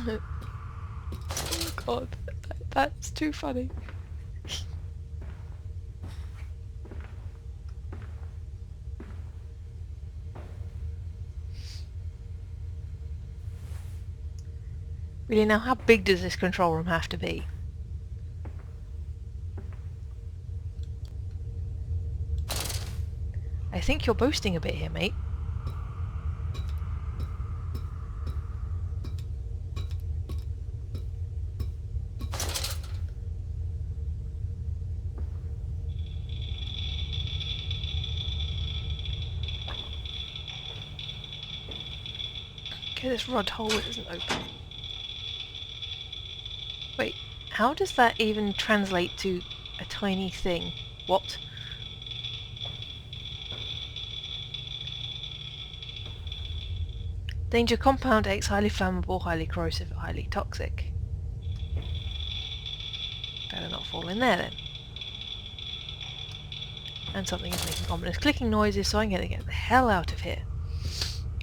Oh god, that's too funny. Really, now how big does this control room have to be? I think you're boasting a bit here, mate. Okay, this rod hole isn't open. Wait, how does that even translate to a tiny thing? What? Danger compound X, highly flammable, highly corrosive, highly toxic. Better not fall in there then. And something is making ominous clicking noises, so I'm gonna get the hell out of here.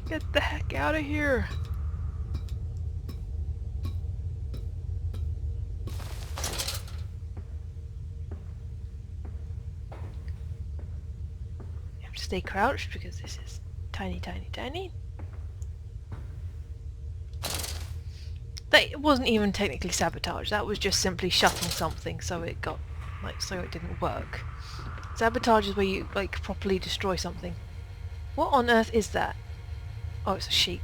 Get the heck out of here! You have to stay crouched because this is tiny, tiny, tiny. That wasn't even technically sabotage, that was just simply shutting something so it got, like, so it didn't work. Sabotage is where you, like, properly destroy something. What on earth is that? Oh, it's a sheep.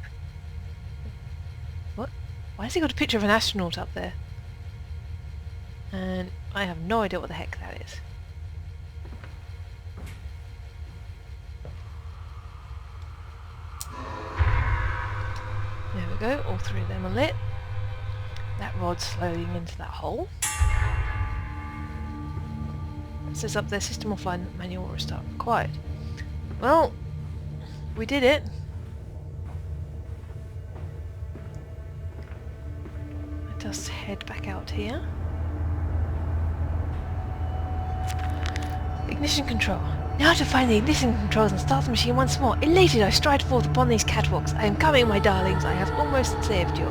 What? Why has he got a picture of an astronaut up there? And I have no idea what the heck that is. There we go, all three of them are lit. That rod's slowing into that hole. It says up there, system offline, manual restart required. Well, we did it. Let us head back out here. Ignition control. Now to find the ignition controls and start the machine once more. Elated, I stride forth upon these catwalks. I am coming, my darlings. I have almost saved you.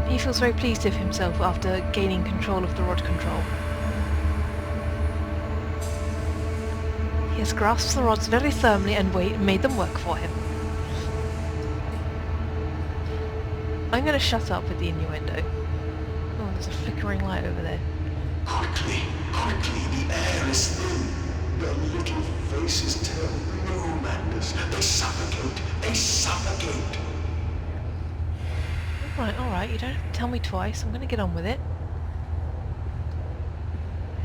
He feels very pleased with himself after gaining control of the rod control. He has grasped the rods very firmly and made them work for him. I'm going to shut up with the innuendo. Oh, there's a flickering light over there. Quickly, quickly, the air is thin. Their little faces tell no madness. They suffocate, they suffocate. Alright, you don't have to tell me twice. I'm going to get on with it.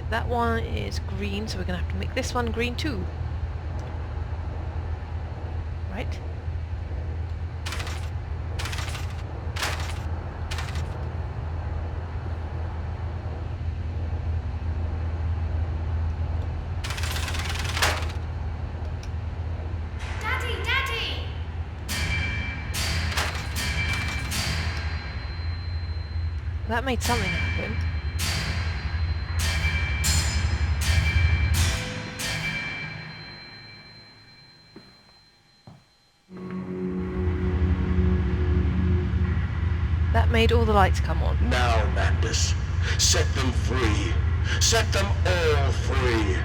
That one is green, so we're going to have to make this one green too. Right? That made something happen. That made all the lights come on. Now, Mandus, set them free. Set them all free.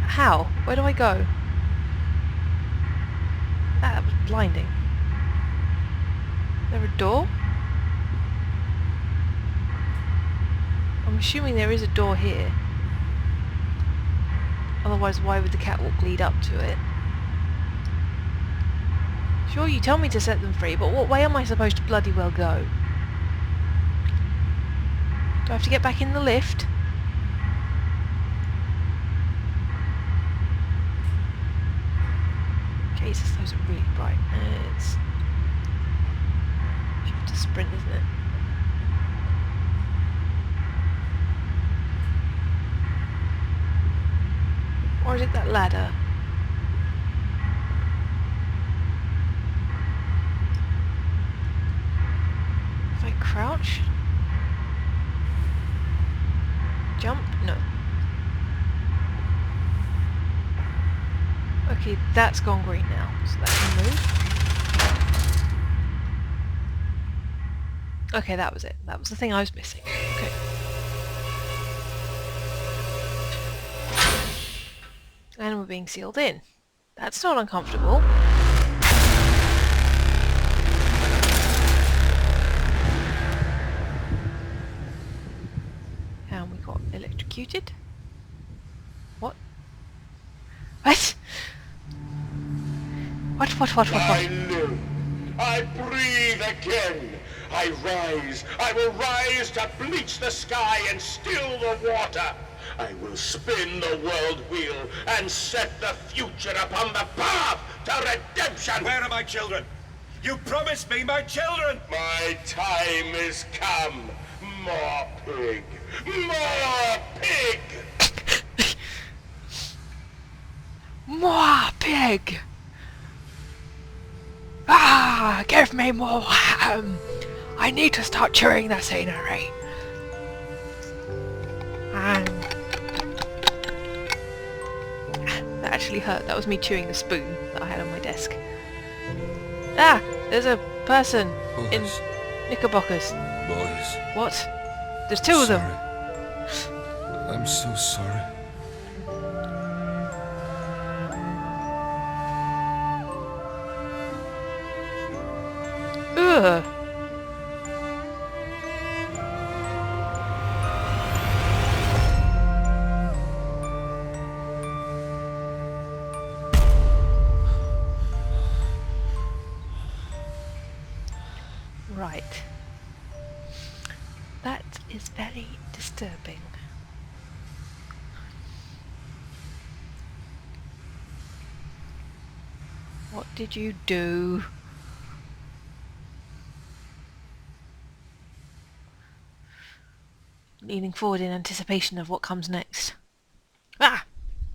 How? Where do I go? That was blinding. Is there a door? I'm assuming there is a door here. Otherwise, why would the catwalk lead up to it? Sure, you tell me to set them free, but what way am I supposed to bloody well go? Do I have to get back in the lift? Jesus, those are really bright. It's... You have to sprint, isn't it? Or is it that ladder? If I crouch? Okay, that's gone green now, so that can move. Okay, that was it. That was the thing I was missing. Okay. And we're being sealed in. That's not uncomfortable. And we got electrocuted. What? What? What? I live. I breathe again. I rise. I will rise to bleach the sky and still the water. I will spin the world wheel and set the future upon the path to redemption. Where are my children? You promised me my children! My time is come. More pig. More pig. More pig! Ah! Give me more ham! I need to start chewing the scenery. And that actually hurt. That was me chewing the spoon that I had on my desk. Ah! There's a person in Boys. knickerbockers. Boys. What? There's two of them. I'm so sorry. Ugh. Right. That is very disturbing. What did you do? Leaning forward in anticipation of what comes next. Ah!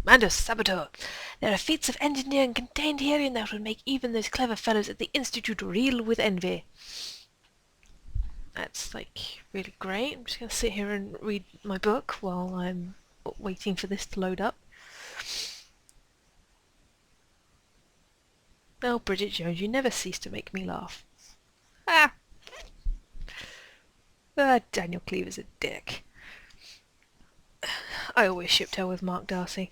Mandus, saboteur! There are feats of engineering contained herein that would make even those clever fellows at the Institute reel with envy. That's, like, really great. I'm just going to sit here and read my book while I'm waiting for this to load up. Oh, Bridget Jones, you never cease to make me laugh. Ah! Daniel Cleaver's a dick. I always shipped her with Mark Darcy.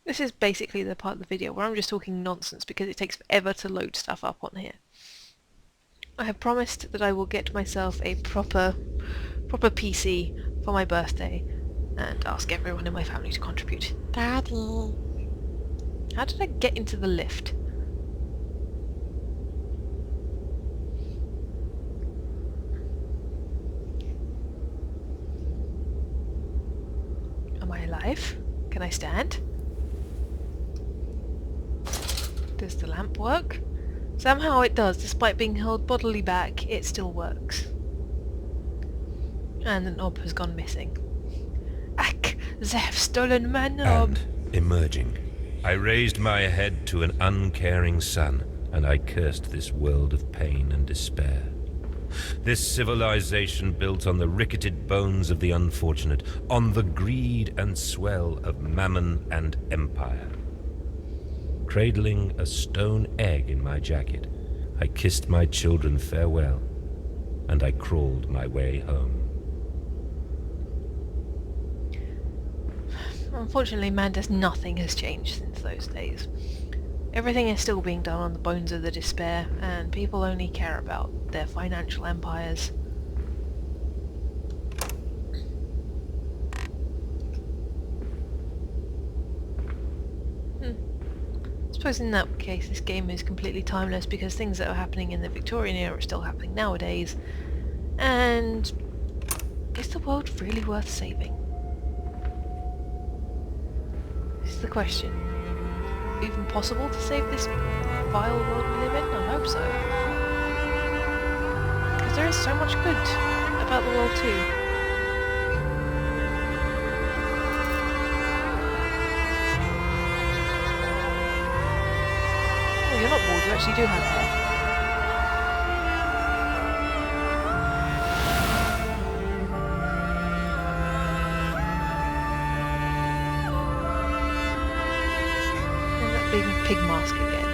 This is basically the part of the video where I'm just talking nonsense because it takes forever to load stuff up on here. I have promised that I will get myself a proper PC for my birthday and ask everyone in my family to contribute. Daddy! How did I get into the lift? Am I alive? Can I stand? Does the lamp work? Somehow it does, despite being held bodily back, it still works. And the knob has gone missing. Ack! They have stolen my knob! And emerging, I raised my head to an uncaring sun, and I cursed this world of pain and despair. This civilization built on the ricketed bones of the unfortunate, on the greed and swell of mammon and empire. Cradling a stone egg in my jacket, I kissed my children farewell, and I crawled my way home. Unfortunately, Mandus, nothing has changed since those days. Everything is still being done on the bones of the despair, and people only care about their financial empires. I suppose in that case this game is completely timeless because things that are happening in the Victorian era are still happening nowadays. And is the world really worth saving? This is the question. Even possible to save this vile world we live in? I hope so. Because there is so much good about the world too. Oh, you're not bored, you actually do have hair. big pig mask again.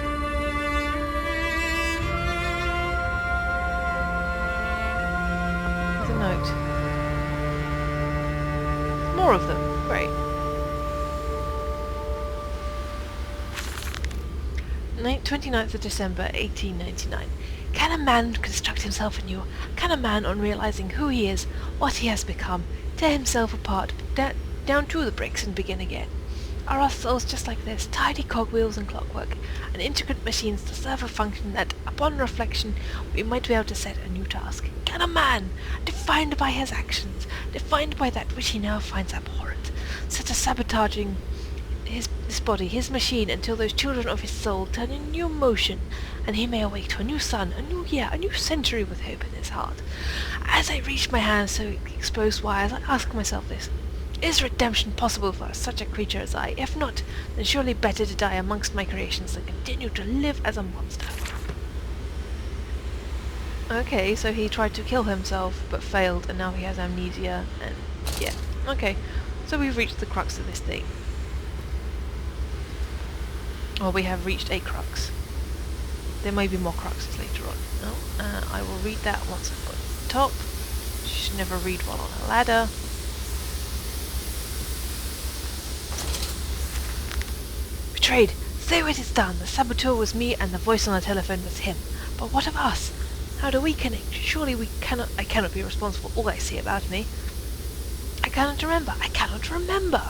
There's a note. More of them. Great. 29th of December, 1899. Can a man construct himself anew? Can a man, on realizing who he is, what he has become, tear himself apart, down to the bricks and begin again? Are our souls just like this, tiny cogwheels and clockwork, and intricate machines to serve a function that, upon reflection, we might be able to set a new task? Can a man, defined by his actions, defined by that which he now finds abhorrent, set to sabotaging his body, his machine, until those children of his soul turn in new motion, and he may awake to a new sun, a new year, a new century with hope in his heart? As I reach my hands to the exposed wires, I ask myself this: is redemption possible for such a creature as I? If not, then surely better to die amongst my creations than continue to live as a monster. Okay, so he tried to kill himself, but failed, and now he has amnesia, and yeah. Okay, so we've reached the crux of this thing. Or we have reached a crux. There may be more cruxes later on. No, I will read that once I've got to the top. You should never read while on a ladder. Betrayed! Say what is done! The saboteur was me, and the voice on the telephone was him. But what of us? How do we connect? Surely I cannot be responsible for all I see about me. I cannot remember!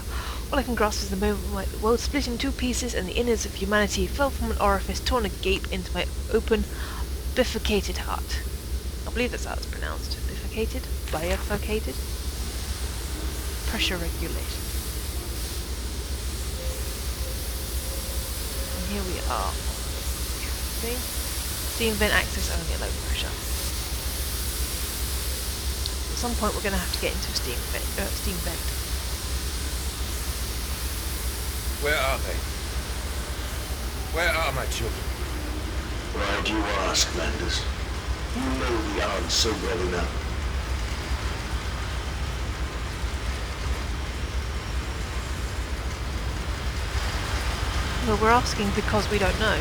All I can grasp is the moment when my world split in two pieces and the innards of humanity fell from an orifice torn agape into my open, bifurcated heart. I believe that's how it's pronounced. Bifurcated? Bifurcated? Pressure regulation. And here we are. Steam vent access only at low pressure. At some point we're going to have to get into a steam vent. Where are they? Where are my children? Why do you ask, Landers? You know the answer well enough. Well, we're asking because we don't know.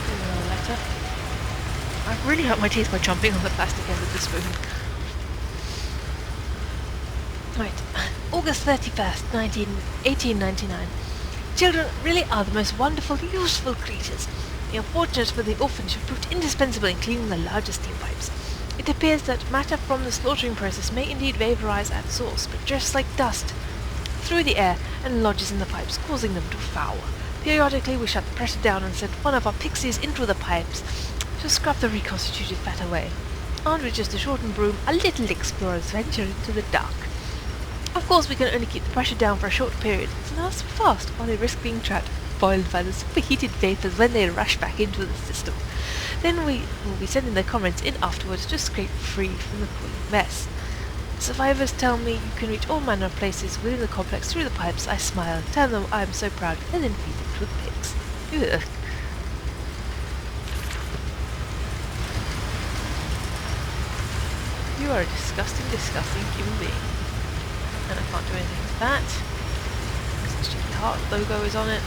Here's another letter. I've really hurt my teeth by chomping on the plastic end of the spoon. Right, August 31st, 1899. Children really are the most wonderful, useful creatures. The unfortunate for the orphanage have proved indispensable in cleaning the larger steam pipes. It appears that matter from the slaughtering process may indeed vaporize at source, but drifts like dust through the air and lodges in the pipes, causing them to foul. Periodically we shut the pressure down and send one of our pixies into the pipes to scrub the reconstituted fat away. Armed with just a shortened broom, our little explorers venture into the dark. Of course, we can only keep the pressure down for a short period, so not so fast while they risk being trapped, boiled by the superheated vapours when they rush back into the system. Then we will be sending their comrades in afterwards to scrape free from the cooling mess. Survivors tell me you can reach all manner of places within the complex through the pipes. I smile, tell them I am so proud, and then feed them to the pigs. Ugh. You are a disgusting, disgusting human being. And I can't do anything with that. Because the stupid heart logo is on it.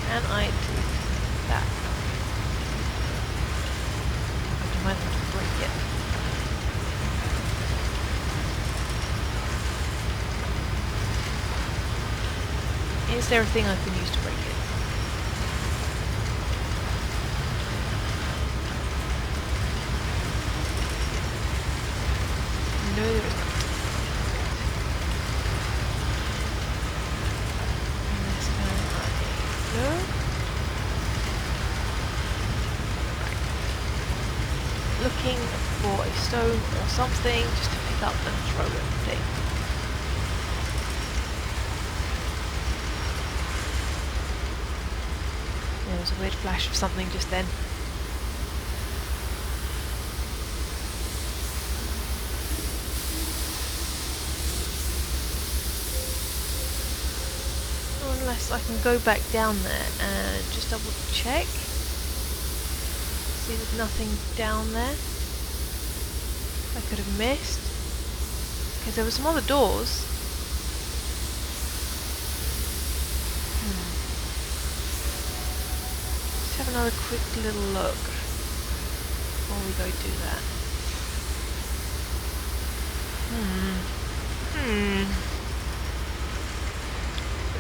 Can I do that? I might have to break it. Is there a thing I can use to break it? No, there is not. Unless can I... No? Right. Looking for a stone or something just to pick up and throw at the thing. There was a weird flash of something just then. Unless I can go back down there and just double check. See, there's nothing down there I could have missed. Because there were some other doors. Let's have another quick little look before we go do that.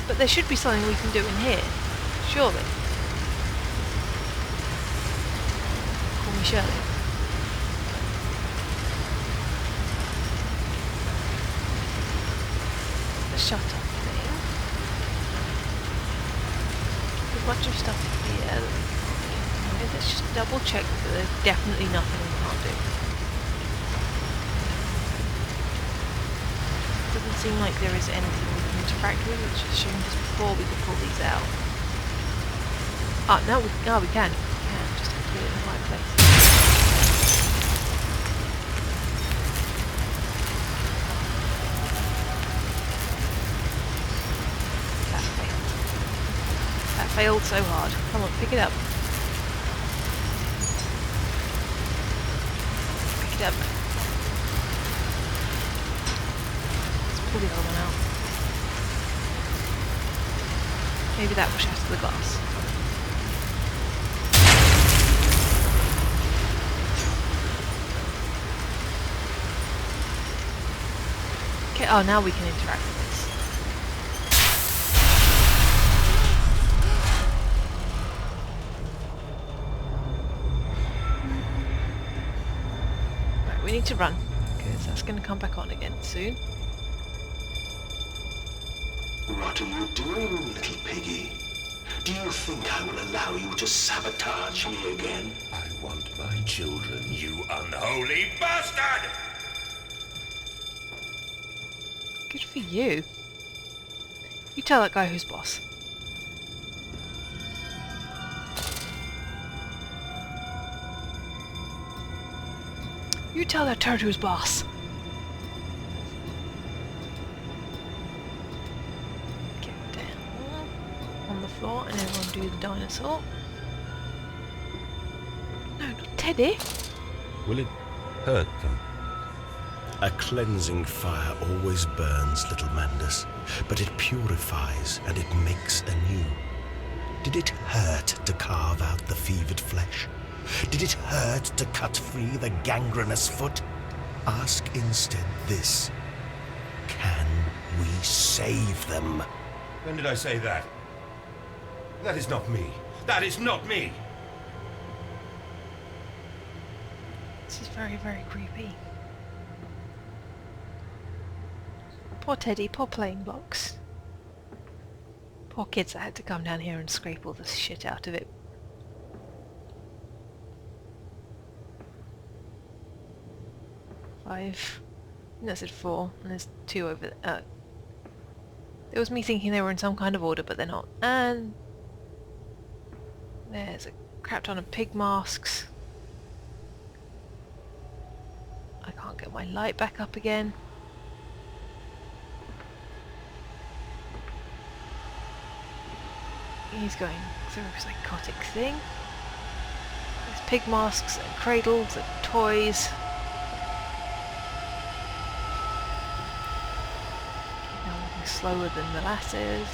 But there should be something we can do in here, surely. Call me Shirley. The shutter thing. There's a bunch of stuff here. Let's just double check that there's definitely nothing we can't do. Doesn't seem like there is anything we can interact with, which is showing just before we could pull these out. No, we can. We can, just have to do it in the right place. That failed. That failed so hard. Come on, pick it up. Pick it up. Pull the other one out. Maybe that will shatter the glass. Okay, oh, now we can interact with this. Right, we need to run, because that's going to come back on again soon. What are you doing, little piggy? Do you think I will allow you to sabotage me again? I want my children, you unholy bastard! Good for you. You tell that guy who's boss. You tell that turd who's boss. Get down on the floor and everyone do the dinosaur. No, not Teddy. Will it hurt them? A cleansing fire always burns, little Mandus, but it purifies and it makes anew. Did it hurt to carve out the fevered flesh? Did it hurt to cut free the gangrenous foot? Ask instead this: can we save them? When did I say that? That is not me. That is not me! This is very, very creepy. Poor Teddy, poor playing blocks. Poor kids that had to come down here and scrape all the shit out of it. Five. No, I said 4, and there's 2 over there. It was me thinking they were in some kind of order, but they're not. And there's a crap ton of pig masks. I can't get my light back up again. He's going through a psychotic thing. There's pig masks and cradles and toys. Now moving slower than the lasses.